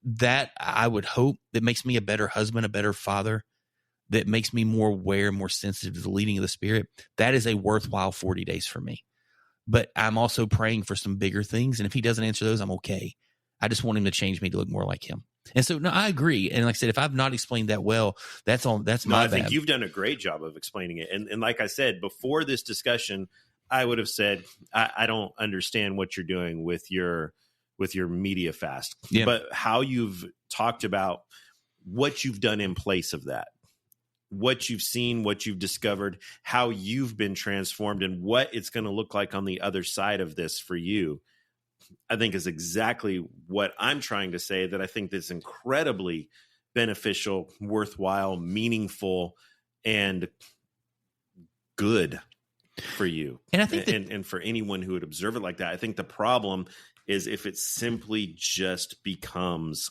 that I would hope that makes me a better husband, a better father, that makes me more aware, more sensitive to the leading of the Spirit. That is a worthwhile 40 days for me. But I'm also praying for some bigger things. And if he doesn't answer those, I'm okay. I just want him to change me to look more like him. And so, no, I agree. And like I said, if I've not explained that well, that's my bad. I think you've done a great job of explaining it. And like I said, before this discussion, I would have said, I don't understand what you're doing with your media fast, but how you've talked about what you've done in place of that, what you've seen, what you've discovered, how you've been transformed, and what it's going to look like on the other side of this for you, I think is exactly what I'm trying to say, that I think that's incredibly beneficial, worthwhile, meaningful, and good for you. And I think and for anyone who would observe it like that. I think the problem is if it simply just becomes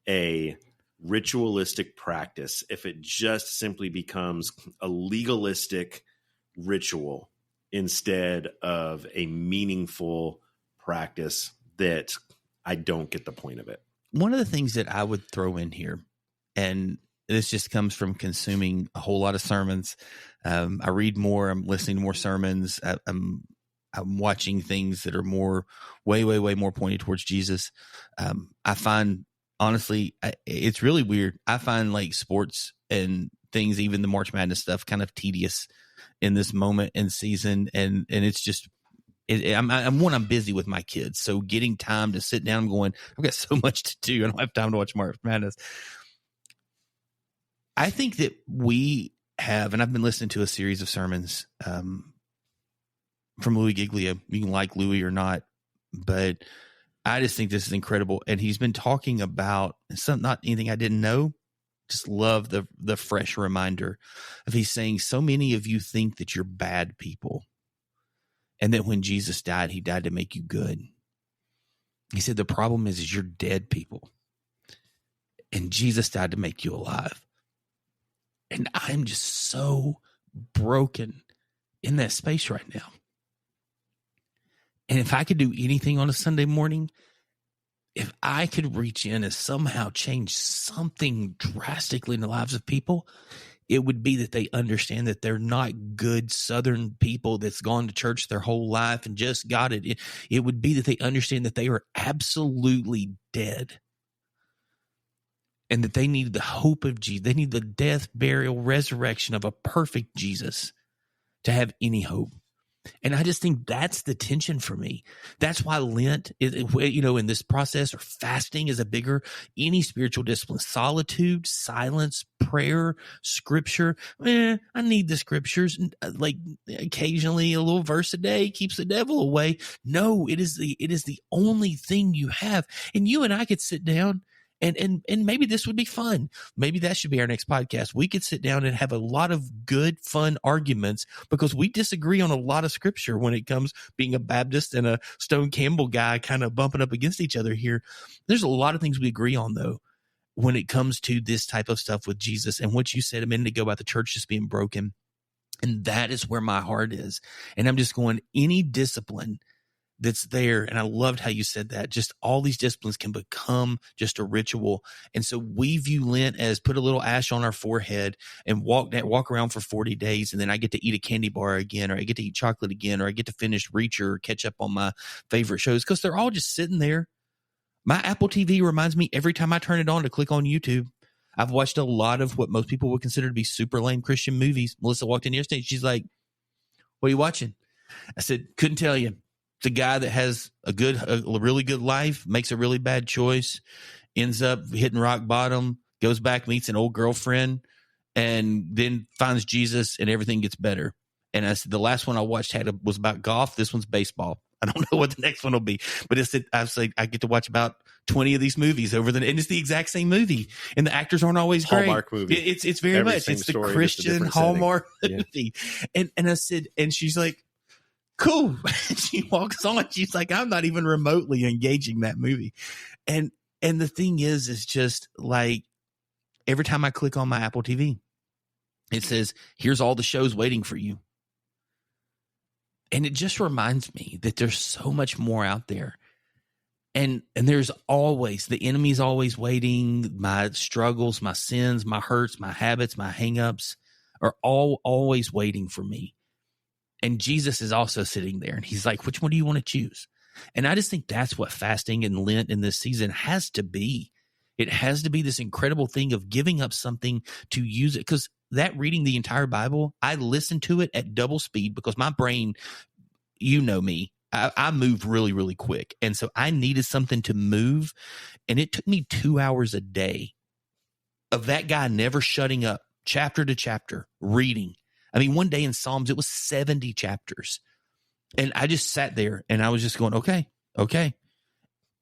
a ritualistic practice, if it just simply becomes a legalistic ritual instead of a meaningful practice, that I don't get the point of it. One of the things that I would throw in here, and this just comes from consuming a whole lot of sermons. I read more. I'm listening to more sermons. I'm watching things that are way more pointed towards Jesus. I find, honestly, it's really weird. I find like sports and things, even the March Madness stuff, kind of tedious in this moment and season. And it's just, I'm busy with my kids. So getting time to sit down, I'm going, I've got so much to do. I don't have time to watch March Madness. I think that we have, and I've been listening to a series of sermons from Louis Giglio. You can like Louis or not, but I just think this is incredible. And he's been talking about not anything I didn't know. Just love the fresh reminder of, he's saying, so many of you think that you're bad people, and that when Jesus died, he died to make you good. He said the problem is you're dead people, and Jesus died to make you alive. And I'm just so broken in that space right now. And if I could do anything on a Sunday morning, if I could reach in and somehow change something drastically in the lives of people, it would be that they understand that they're not good Southern people that's gone to church their whole life and just got it. It would be that they understand that they are absolutely dead, and that they need the hope of Jesus. They need the death, burial, resurrection of a perfect Jesus to have any hope. And I just think that's the tension for me. That's why Lent is, in this process, or fasting is a bigger, any spiritual discipline, solitude, silence, prayer, scripture. I need the scriptures. Like occasionally a little verse a day keeps the devil away. No, it is the only thing you have. And you and I could sit down and maybe this would be fun. Maybe that should be our next podcast. We could sit down and have a lot of good, fun arguments, because we disagree on a lot of scripture when it comes being a Baptist and a Stone Campbell guy kind of bumping up against each other here. There's a lot of things we agree on, though, when it comes to this type of stuff with Jesus and what you said a minute ago about the church just being broken. And that is where my heart is. And I'm just going, any discipline that's there. And I loved how you said that. Just all these disciplines can become just a ritual. And so we view Lent as put a little ash on our forehead and walk around for 40 days. And then I get to eat a candy bar again, or I get to eat chocolate again, or I get to finish Reacher or catch up on my favorite shows, because they're all just sitting there. My Apple TV reminds me every time I turn it on to click on YouTube. I've watched a lot of what most people would consider to be super lame Christian movies. Melissa walked in yesterday. She's like, "What are you watching?" I said, "Couldn't tell you." It's a guy that has a really good life, makes a really bad choice, ends up hitting rock bottom, goes back, meets an old girlfriend, and then finds Jesus, and everything gets better. And I said, the last one I watched was about golf. This one's baseball. I don't know what the next one will be, but I get to watch about 20 of these movies and it's the exact same movie, and the actors aren't always Hallmark great. Movie. It's very much. It's the Christian Hallmark movie. And I said, and she's like, "Cool." She walks on. She's like, "I'm not even remotely engaging that movie." And the thing is just like, every time I click on my Apple TV, it says, "Here's all the shows waiting for you." And it just reminds me that there's so much more out there. And there's always, the enemy's always waiting. My struggles, my sins, my hurts, my habits, my hangups are always waiting for me. And Jesus is also sitting there, and he's like, "Which one do you want to choose?" And I just think that's what fasting and Lent in this season has to be. It has to be this incredible thing of giving up something to use it. Because that reading the entire Bible, I listened to it at double speed because my brain, you know me, I move really, really quick. And so I needed something to move. And it took me 2 hours a day of that guy never shutting up, chapter to chapter, reading. I mean, one day in Psalms, it was 70 chapters. And I just sat there and I was just going, okay.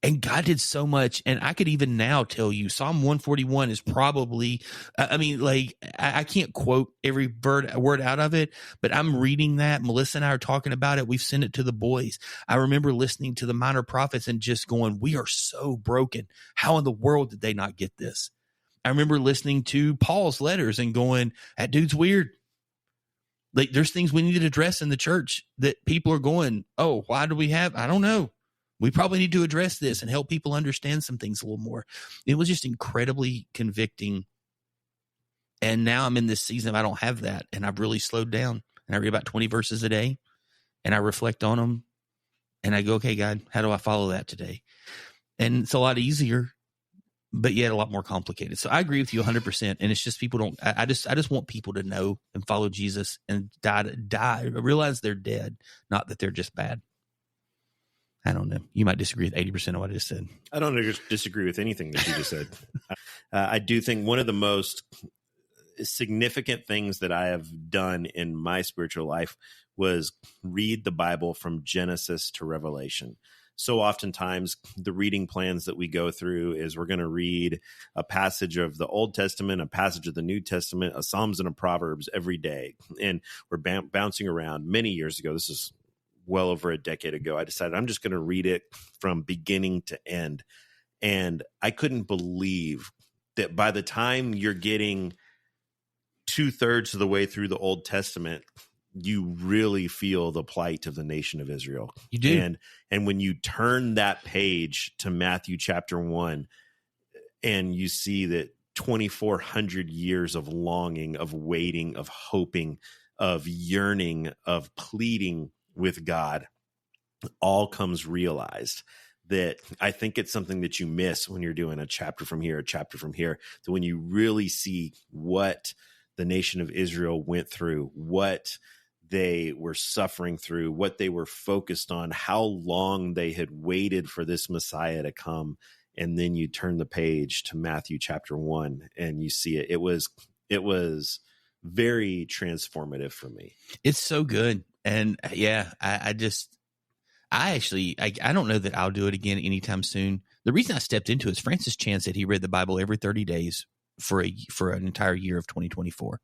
And God did so much. And I could even now tell you Psalm 141 is probably, I can't quote every word out of it, but I'm reading that. Melissa and I are talking about it. We've sent it to the boys. I remember listening to the minor prophets and just going, we are so broken. How in the world did they not get this? I remember listening to Paul's letters and going, that dude's weird. Like, there's things we need to address in the church that people are going, oh, why do we have? I don't know. We probably need to address this and help people understand some things a little more. It was just incredibly convicting. And now I'm in this season of I don't have that. And I've really slowed down. And I read about 20 verses a day. And I reflect on them. And I go, okay, God, how do I follow that today? And it's a lot easier, but yet a lot more complicated. So I agree with you 100%. And it's just people don't, I just want people to know and follow Jesus and realize they're dead, not that they're just bad. I don't know. You might disagree with 80% of what I just said. I don't disagree with anything that you just said. I do think one of the most significant things that I have done in my spiritual life was read the Bible from Genesis to Revelation. So oftentimes the reading plans that we go through is we're going to read a passage of the Old Testament, a passage of the New Testament, a Psalms and a Proverbs every day. And we're bouncing around. Many years ago, this is well over a decade ago, I decided I'm just going to read it from beginning to end. And I couldn't believe that by the time you're getting 2/3 of the way through the Old Testament, you really feel the plight of the nation of Israel. You do. And when you turn that page to Matthew chapter 1 and you see that 2,400 years of longing, of waiting, of hoping, of yearning, of pleading with God, all comes realized. That I think it's something that you miss when you're doing a chapter from here, a chapter from here, that when you really see what the nation of Israel went through, what they were suffering through, what they were focused on, how long they had waited for this Messiah to come. And then you turn the page to Matthew chapter 1 and you see it. It was very transformative for me. It's so good. And yeah, I don't know that I'll do it again anytime soon. The reason I stepped into it is Francis Chan said he read the Bible every 30 days for an entire year of 2024.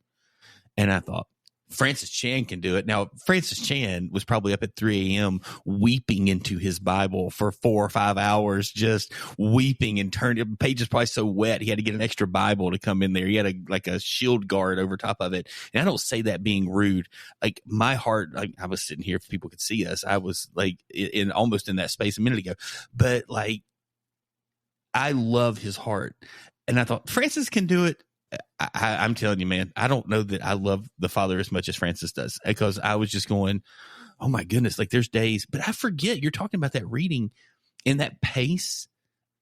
And I thought, Francis Chan can do it. Now, Francis Chan was probably up at 3 a.m. weeping into his Bible for 4 or 5 hours, just weeping and the page is probably so wet. He had to get an extra Bible to come in there. He had a shield guard over top of it. And I don't say that being rude. Like my heart, like I was sitting here, if people could see us, I was like almost in that space a minute ago, but like, I love his heart. And I thought Francis can do it. I'm telling you, man, I don't know that I love the Father as much as Francis does, because I was just going, oh my goodness, like there's days, but I forget you're talking about that reading in that pace.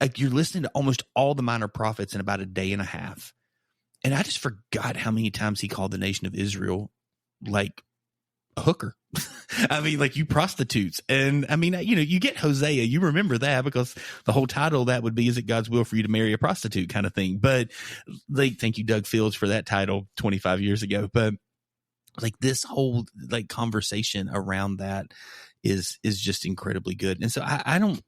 Like you're listening to almost all the minor prophets in about a day and a half. And I just forgot how many times he called the nation of Israel like a hooker. I mean, like you prostitutes. And I mean, you get Hosea, you remember that because the whole title of that would be, is it God's will for you to marry a prostitute kind of thing? But like, thank you, Doug Fields, for that title 25 years ago. But like this whole like conversation around that is just incredibly good. And so I don't,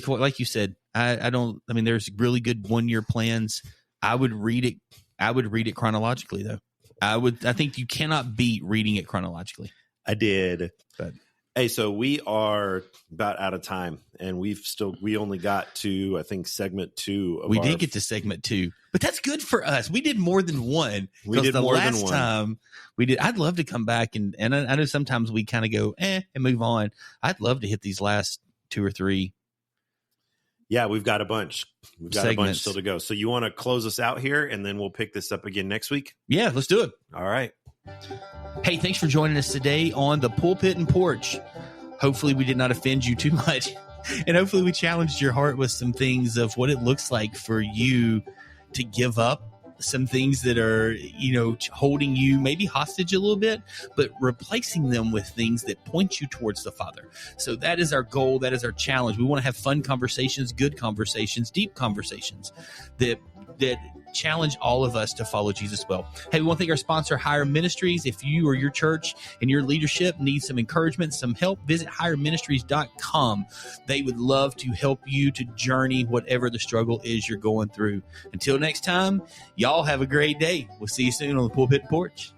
like you said, I don't, I mean, there's really good 1-year plans. I would read it chronologically though. I think you cannot beat reading it chronologically. I did. But hey, so we are about out of time, and we only got to, I think, segment 2. We did get to segment 2, but that's good for us. We did more than one. We did more than one. Last time we did, I'd love to come back and I know sometimes we kind of go and move on. I'd love to hit these last 2 or 3. Yeah, we've got a bunch. We've got segments. A bunch still to go. So you want to close us out here, and then we'll pick this up again next week? Yeah, let's do it. All right. Hey, thanks for joining us today on the Pulpit and Porch. Hopefully we did not offend you too much. And hopefully we challenged your heart with some things of what it looks like for you to give up some things that are, holding you maybe hostage a little bit, but replacing them with things that point you towards the Father. So that is our goal. That is our challenge. We want to have fun conversations, good conversations, deep conversations that challenge all of us to follow Jesus well. Hey, we want to thank our sponsor, Higher Ministries. If you or your church and your leadership need some encouragement, some help, visit higherministries.com. They would love to help you to journey whatever the struggle is you're going through. Until next time, y'all have a great day. We'll see you soon on the Pulpit Porch.